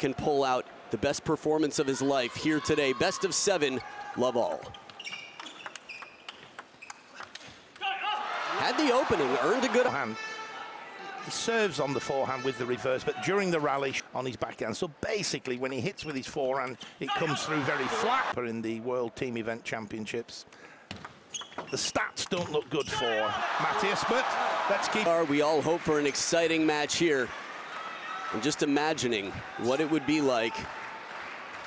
can pull out the best performance of his life here today. Best of 7, love all. Had the opening, earned a good hand. He serves on the forehand with the reverse, but during the rally on his backhand. So basically, when he hits with his forehand, it comes through very flat. In the World Team Event Championships, the stats don't look good for Mattias, but let's keep. We all hope for an exciting match here. And just imagining what it would be like,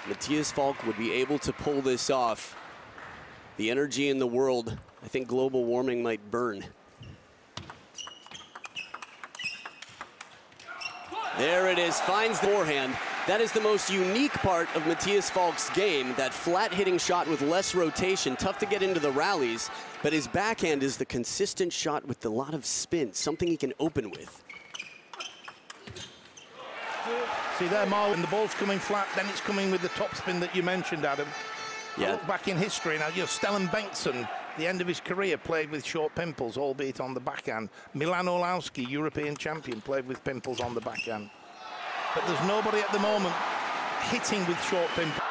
Mattias Falck would be able to pull this off. The energy in the world, I think global warming might burn. There it is, finds the forehand. That is the most unique part of Mattias Falck's game, that flat hitting shot with less rotation, tough to get into the rallies, but his backhand is the consistent shot with a lot of spin, something he can open with. See there, Marl, and the ball's coming flat, then it's coming with the topspin that you mentioned, Adam. Yeah. Look back in history now, you know, Stellan Bengtsson, the end of his career, played with short pimples, albeit on the backhand. Milan Orlowski, European champion, played with pimples on the backhand. But there's nobody at the moment hitting with short pimples.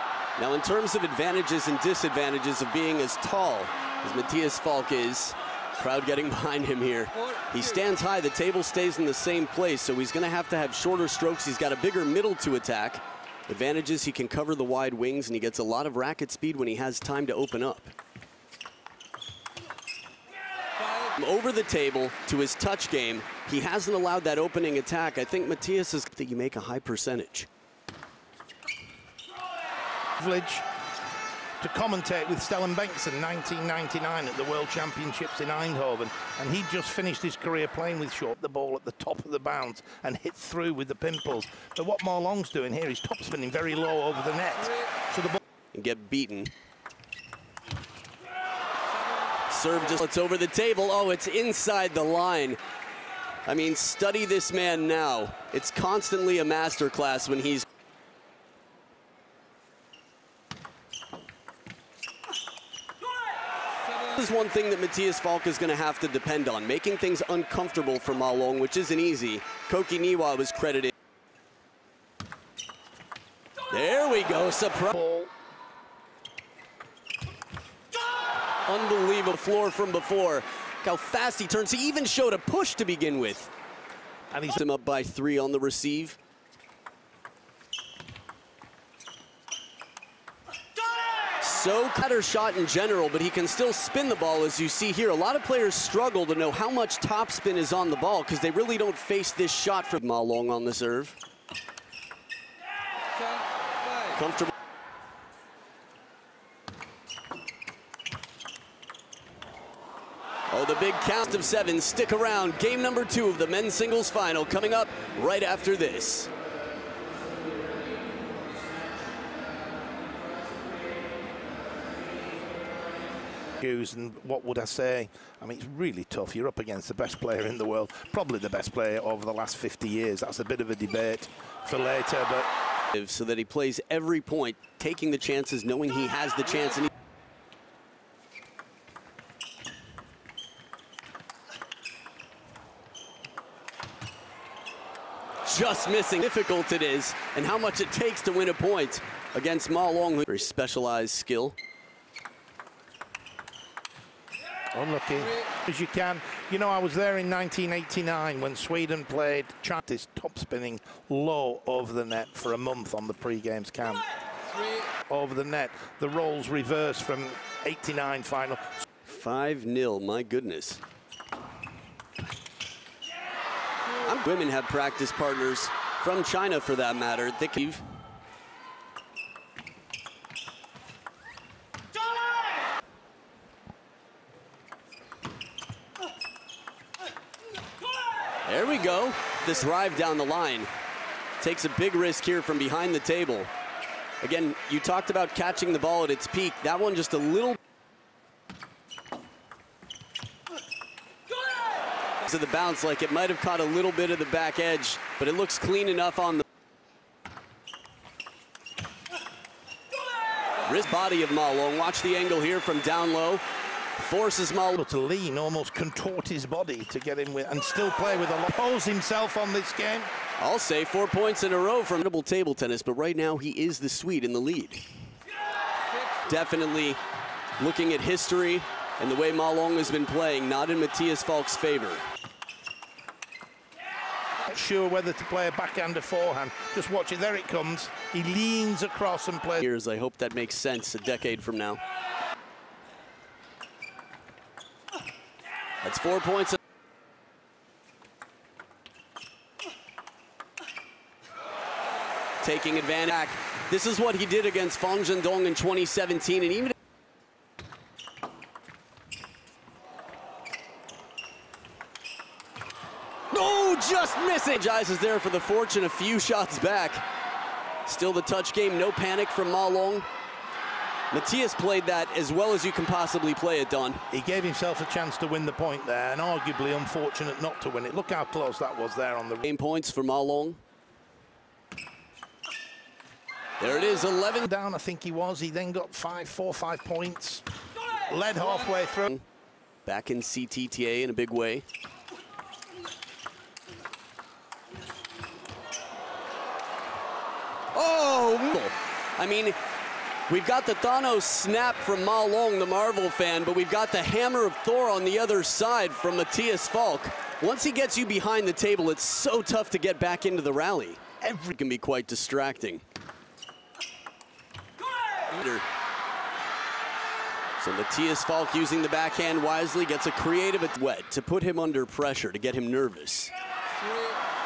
Now, in terms of advantages and disadvantages of being as tall as Mattias Falck is, crowd getting behind him here. He stands high, the table stays in the same place, so he's gonna have to have shorter strokes. He's got a bigger middle to attack. Advantages, he can cover the wide wings, and he gets a lot of racket speed when he has time to open up. Over the table to his touch game, he hasn't allowed that opening attack. I think Mattias is that you make a high percentage. Privilege to commentate with Stellan Bengtsson, 1999 at the World Championships in Eindhoven, and he just finished his career playing with short, the ball at the top of the bounce and hit through with the pimples. But what Marlong's doing here is top spinning very low over the net, so the ball and get beaten. Serve just, it's over the table. Oh, it's inside the line. I mean, study this man now. It's constantly a masterclass when he's. This is one thing that Mattias Falck is going to have to depend on, making things uncomfortable for Ma Long, which isn't easy. Koki Niwa was credited. There we go, surprise. Unbelievable floor from before. Look how fast he turns. He even showed a push to begin with. And he's him up by 3 on the receive. So cutter shot in general, but he can still spin the ball, as you see here. A lot of players struggle to know how much topspin is on the ball because they really don't face this shot from Ma Long on the serve. Comfortable. Oh, the big count of 7. Stick around. Game number 2 of the men's singles final coming up right after this. And what would I say? I mean, it's really tough. You're up against the best player in the world, probably the best player over the last 50 years. That's a bit of a debate for later, but so that he plays every point, taking the chances, knowing he has the chance. And just missing. Difficult it is, and how much it takes to win a point against Ma Long. Very specialized skill. Unlucky as you can. You know, I was there in 1989 when Sweden played this top spinning low over the net for a month on the pre-games camp. Over the net, the roles reversed from 89 final. 5-0, my goodness. Women have practice partners from China, for that matter. There we go. This drive down the line takes a big risk here from behind the table. Again, you talked about catching the ball at its peak. That one just a little to the bounce, like it might have caught a little bit of the back edge, but it looks clean enough on the wrist body of Ma Long. Watch the angle here from down low. Forces Ma to lean, almost contort his body to get him with, and still play with a lot. Pose himself on this game. I'll say 4 points in a row from double table tennis, but right now he is the Swede in the lead. Definitely looking at history and the way Ma Long has been playing, not in Mattias Falck's favor. Not sure whether to play a backhand or forehand. Just watch it, there it comes. He leans across and plays. Years, I hope that makes sense a decade from now. That's 4 points. Taking advantage. This is what he did against Fang Zhendong in 2017, and even no, just missing. Is there for the fortune, a few shots back. Still the touch game, no panic from Ma Long. Mattias played that as well as you can possibly play it, Don. He gave himself a chance to win the point there, and arguably unfortunate not to win it. Look how close that was there on the game. Points for Ma Long. There it is, 11 down, I think he was. He then got 4 or 5 points. Led halfway through. Back in CTTA in a big way. Oh, I mean, we've got the Thanos snap from Ma Long, the Marvel fan, but we've got the hammer of Thor on the other side from Mattias Falck. Once he gets you behind the table, it's so tough to get back into the rally. Every can be quite distracting. So Mattias Falck using the backhand wisely, gets a creative wet to put him under pressure, to get him nervous.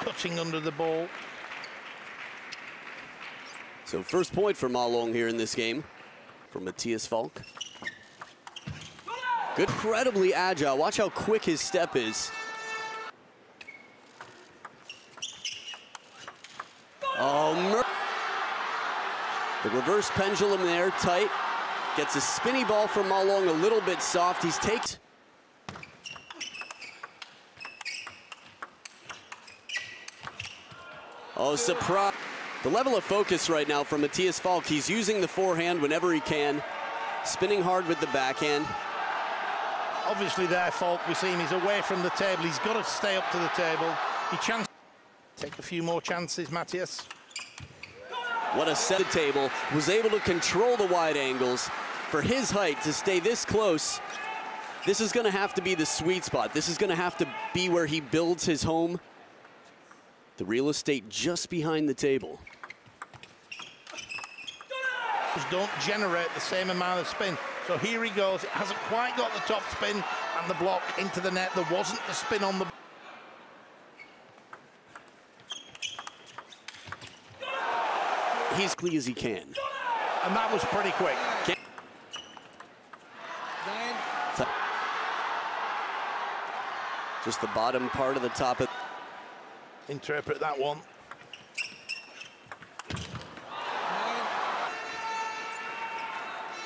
Touching under the ball. So first point for Ma Long here in this game from Mattias Falck. Good, incredibly agile. Watch how quick his step is. Oh, the reverse pendulum there, tight. Gets a spinny ball from Ma Long, a little bit soft. He's takes. Oh, surprise. The level of focus right now from Mattias Falck. He's using the forehand whenever he can. Spinning hard with the backhand. Obviously there, Falck, we see him, he's away from the table. He's got to stay up to the table. He take a few more chances, Mattias. What a set the table, was able to control the wide angles. For his height to stay this close, this is gonna have to be the sweet spot. This is gonna have to be where he builds his home. The real estate just behind the table. Don't generate the same amount of spin. So here he goes, it hasn't quite got the top spin and the block into the net. There wasn't the spin on the... He's clean as he can. And that was pretty quick. Just the bottom part of the top. Interpret that one.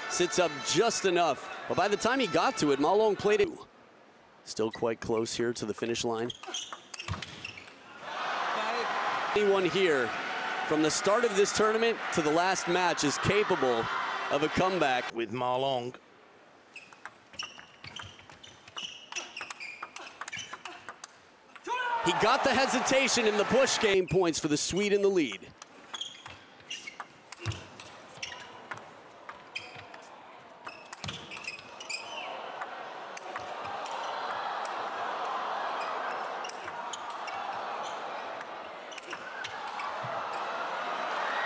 Sits up just enough. But by the time he got to it, Ma Long played it. Still quite close here to the finish line. Anyone here from the start of this tournament to the last match is capable of a comeback. With Ma Long. He got the hesitation in the push game. Points for the Swede in the lead.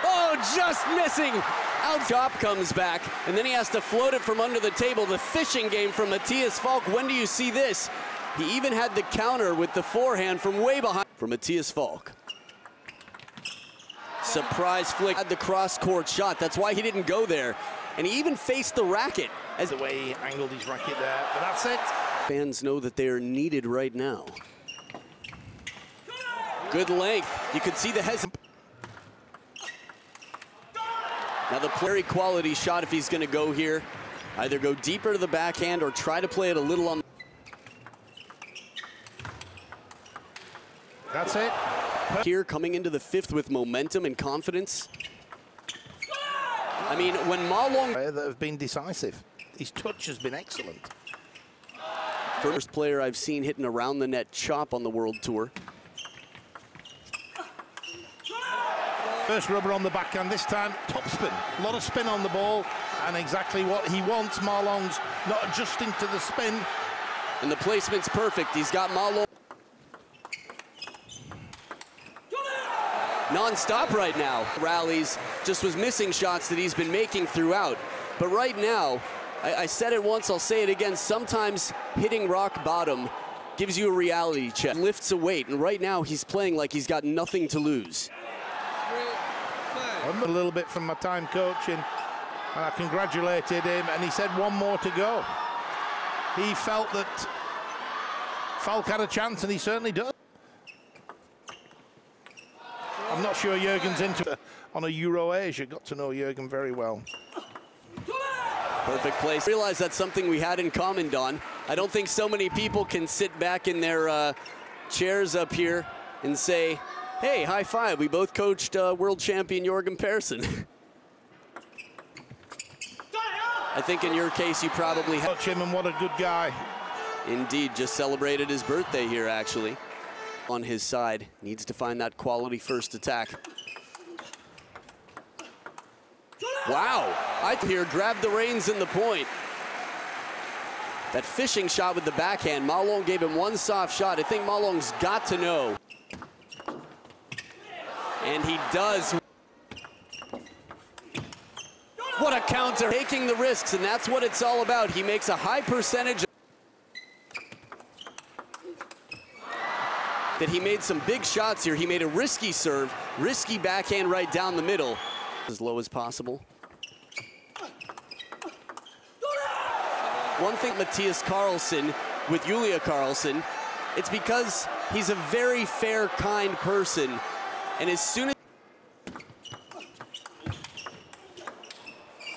Oh, just missing. Out top comes back, and then he has to float it from under the table. The fishing game from Mattias Falck. When do you see this? He even had the counter with the forehand from way behind for Mattias Falck. Surprise flick, had the cross-court shot. That's why he didn't go there. And he even faced the racket. As the way he angled his racket there, but that's it. Fans know that they are needed right now. Good length. You could see the hesitation. Now the very quality shot if he's going to go here. Either go deeper to the backhand or try to play it a little on. That's it. Here coming into the fifth with momentum and confidence. I mean, when Ma Long... That have been decisive. His touch has been excellent. First player I've seen hitting around the net chop on the World Tour. First rubber on the backhand, this time topspin. A lot of spin on the ball, and exactly what he wants. Marlong's not adjusting to the spin. And the placement's perfect. He's got Marlong non-stop right now. Rallies, just was missing shots that he's been making throughout. But right now, I said it once, I'll say it again, sometimes hitting rock bottom gives you a reality check. Lifts a weight, and right now he's playing like he's got nothing to lose. A little bit from my time coaching, and I congratulated him, and he said one more to go. He felt that Falck had a chance, and he certainly does. I'm not sure Jürgen's into it on a Euro Asia. Got to know Jürgen very well. Perfect place. I realize that's something we had in common, Don. I don't think so many people can sit back in their chairs up here and say, hey, high five, we both coached world champion Jürgen Persson. I think in your case, you probably have. Coach him, and what a good guy. Indeed, just celebrated his birthday here, actually. On his side, needs to find that quality first attack. Wow, I here grabbed the reins in the point. That fishing shot with the backhand, Marlong gave him one soft shot. I think Marlong's got to know. And he does. What a counter, taking the risks, and that's what it's all about. He makes a high percentage. That he made some big shots here. He made a risky serve, risky backhand right down the middle. As low as possible. One thing, Mattias Carlsen with Julia Carlsen, it's because he's a very fair, kind person. And as soon as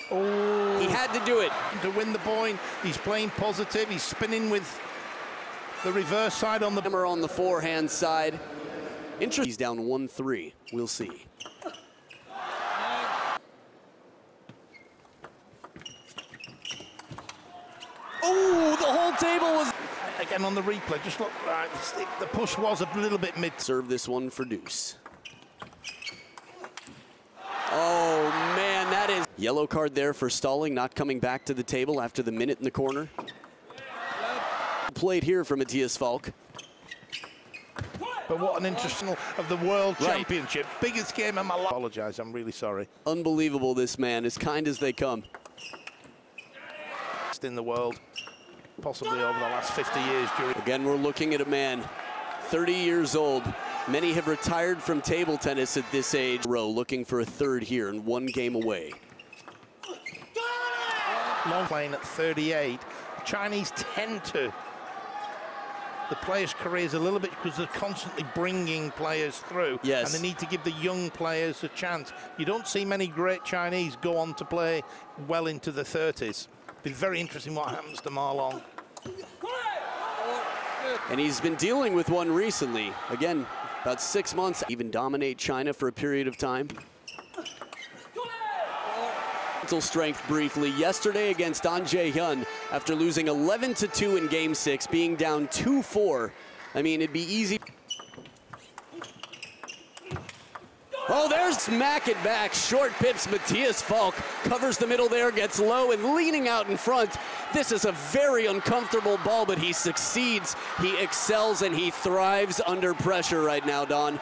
he had to do it. To win the point, he's playing positive, he's spinning with the reverse side on the hammer on the forehand side. Interesting. He's down 1-3. We'll see. Oh, the whole table was again on the replay. Just look right. The push was a little bit mid. Serve this one for deuce. Oh man, that is yellow card there for stalling, not coming back to the table after the minute in the corner. Played here for Mattias Falck. But what an interesting of the World Championship. Biggest game of my life. Apologize, I'm really sorry. Unbelievable, this man, as kind as they come. In the world, possibly over the last 50 years. Again, we're looking at a man, 30 years old. Many have retired from table tennis at this age. Looking for a third here and one game away. Long playing at 38. Chinese tend to. The players' careers a little bit because they're constantly bringing players through. Yes. And they need to give the young players a chance. You don't see many great Chinese go on to play well into the 30s. Be very interesting what happens to Marlong. And he's been dealing with one recently. Again, about 6 months. Even dominate China for a period of time. Mental strength briefly. Yesterday against An Jae-hyun, after losing 11-2 in Game 6, being down 2-4. I mean, it'd be easy. Oh, there's smack it back. Short pips. Mattias Falck covers the middle there, gets low and leaning out in front. This is a very uncomfortable ball, but he succeeds. He excels and he thrives under pressure right now, Don.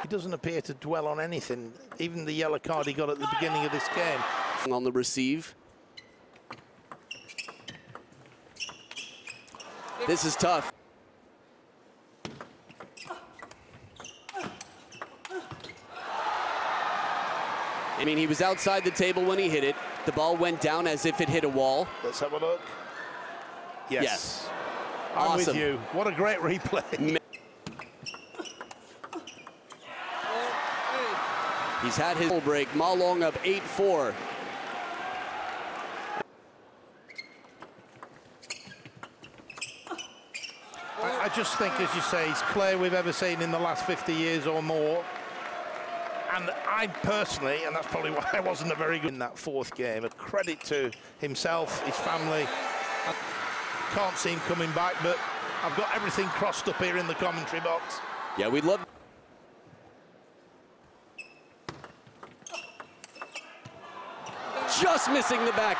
He doesn't appear to dwell on anything, even the yellow card he got at the beginning of this game. On the receive. This is tough. I mean, he was outside the table when he hit it. The ball went down as if it hit a wall. Let's have a look. Yes. I'm Awesome. with you. What a great replay. He's had his break. Marlong up 8-4. I just think, as you say, he's clear we've ever seen in the last 50 years or more. And I personally, and that's probably why I wasn't a very good in that fourth game, a credit to himself, his family. Can't see him coming back, but I've got everything crossed up here in the commentary box. Yeah, we'd love... Just missing the back.